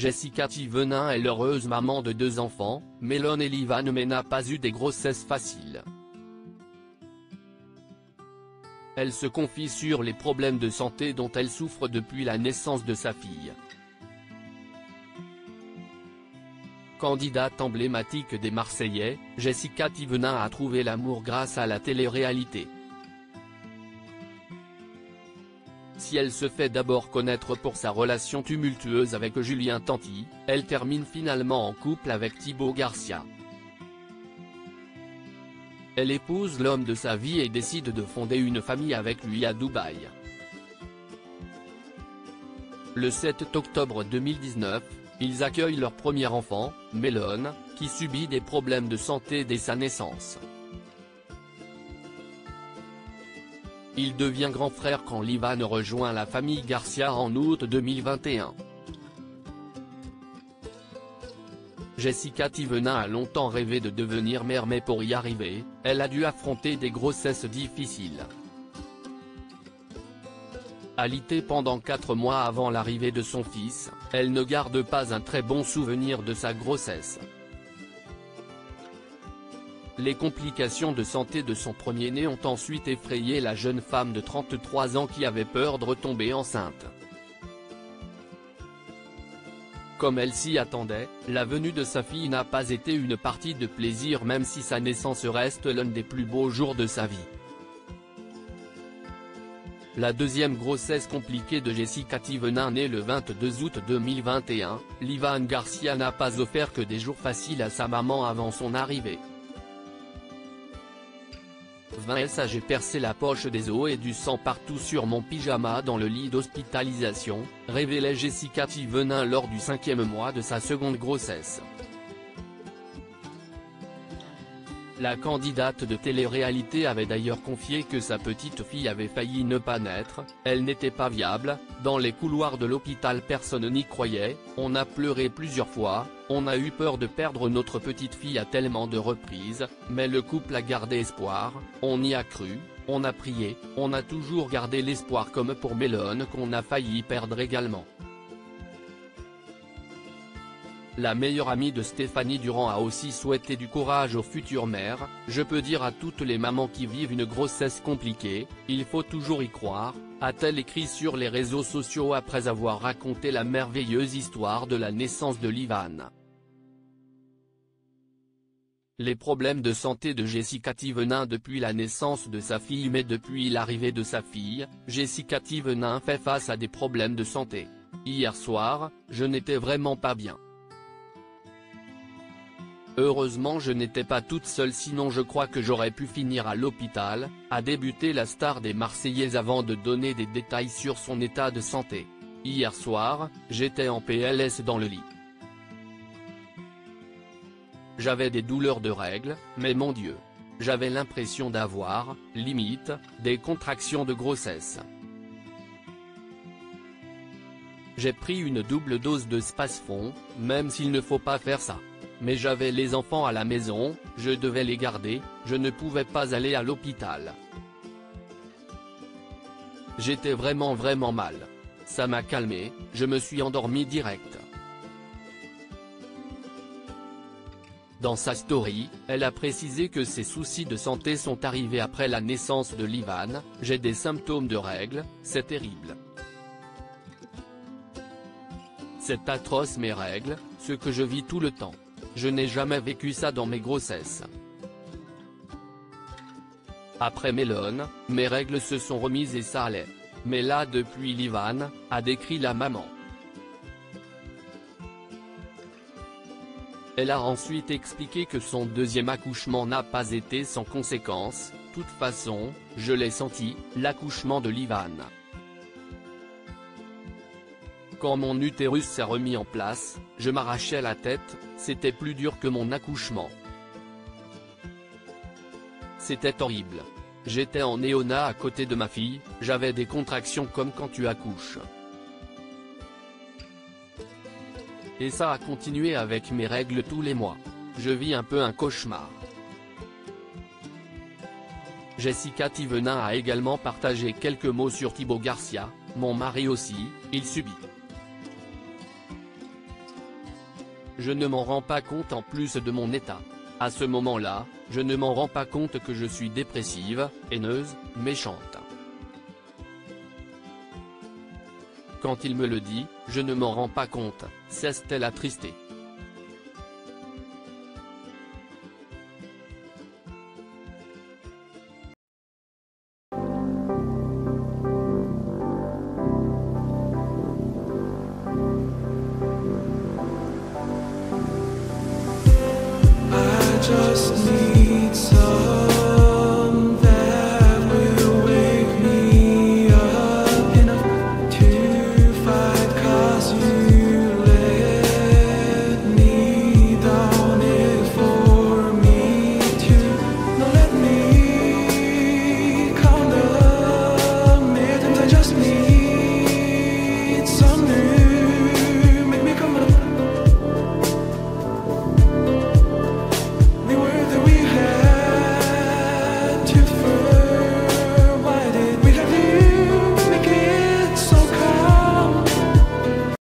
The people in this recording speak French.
Jessica Thivenin est l'heureuse maman de 2 enfants, Mélone et Livan, mais n'a pas eu des grossesses faciles. Elle se confie sur les problèmes de santé dont elle souffre depuis la naissance de sa fille. Candidate emblématique des Marseillais, Jessica Thivenin a trouvé l'amour grâce à la télé-réalité. Si elle se fait d'abord connaître pour sa relation tumultueuse avec Julien Tanti, elle termine finalement en couple avec Thibaut Garcia. Elle épouse l'homme de sa vie et décide de fonder une famille avec lui à Dubaï. Le 7 octobre 2019, ils accueillent leur premier enfant, Mélone, qui subit des problèmes de santé dès sa naissance. Il devient grand frère quand Livan rejoint la famille Garcia en août 2021. Jessica Thivenin a longtemps rêvé de devenir mère, mais pour y arriver, elle a dû affronter des grossesses difficiles. Alitée pendant 4 mois avant l'arrivée de son fils, elle ne garde pas un très bon souvenir de sa grossesse. Les complications de santé de son premier-né ont ensuite effrayé la jeune femme de 33 ans qui avait peur de retomber enceinte. Comme elle s'y attendait, la venue de sa fille n'a pas été une partie de plaisir, même si sa naissance reste l'un des plus beaux jours de sa vie. La deuxième grossesse compliquée de Jessica Thivenin, née le 22 août 2021, Livan Garcia n'a pas offert que des jours faciles à sa maman avant son arrivée. J'ai percé la poche des os et du sang partout sur mon pyjama dans le lit d'hospitalisation, révélait Jessica Thivenin lors du 5e mois de sa seconde grossesse. La candidate de télé-réalité avait d'ailleurs confié que sa petite fille avait failli ne pas naître, elle n'était pas viable, dans les couloirs de l'hôpital personne n'y croyait, on a pleuré plusieurs fois, on a eu peur de perdre notre petite fille à tellement de reprises, mais le couple a gardé espoir, on y a cru, on a prié, on a toujours gardé l'espoir, comme pour Mélone qu'on a failli perdre également. La meilleure amie de Stéphanie Durand a aussi souhaité du courage aux futures mères. Je peux dire à toutes les mamans qui vivent une grossesse compliquée, il faut toujours y croire, a-t-elle écrit sur les réseaux sociaux après avoir raconté la merveilleuse histoire de la naissance de Livan. Les problèmes de santé de Jessica Thivenin depuis la naissance de sa fille. Mais depuis l'arrivée de sa fille, Jessica Thivenin fait face à des problèmes de santé. Hier soir, je n'étais vraiment pas bien. Heureusement je n'étais pas toute seule, sinon je crois que j'aurais pu finir à l'hôpital, a débuté la star des Marseillais avant de donner des détails sur son état de santé. Hier soir, j'étais en PLS dans le lit. J'avais des douleurs de règles, mais mon Dieu, j'avais l'impression d'avoir, limite, des contractions de grossesse. J'ai pris une double dose de Spasfon, même s'il ne faut pas faire ça. Mais j'avais les enfants à la maison, je devais les garder, je ne pouvais pas aller à l'hôpital. J'étais vraiment mal. Ça m'a calmé, je me suis endormi direct. Dans sa story, elle a précisé que ses soucis de santé sont arrivés après la naissance de Livan. J'ai des symptômes de règles, c'est terrible. C'est atroce mes règles, ce que je vis tout le temps. Je n'ai jamais vécu ça dans mes grossesses. Après Mélone, mes règles se sont remises et ça allait. Mais là depuis Livan, a décrit la maman. Elle a ensuite expliqué que son deuxième accouchement n'a pas été sans conséquences. Toute façon, je l'ai senti, l'accouchement de Livan. Quand mon utérus s'est remis en place, je m'arrachais la tête, c'était plus dur que mon accouchement. C'était horrible. J'étais en néonat à côté de ma fille, j'avais des contractions comme quand tu accouches. Et ça a continué avec mes règles tous les mois. Je vis un peu un cauchemar. Jessica Thivenin a également partagé quelques mots sur Thibaut Garcia, mon mari aussi, il subit. je ne m'en rends pas compte en plus de mon état. À ce moment-là, je ne m'en rends pas compte que je suis dépressive, haineuse, méchante. Quand il me le dit, je ne m'en rends pas compte, cesse-t-elle attristé.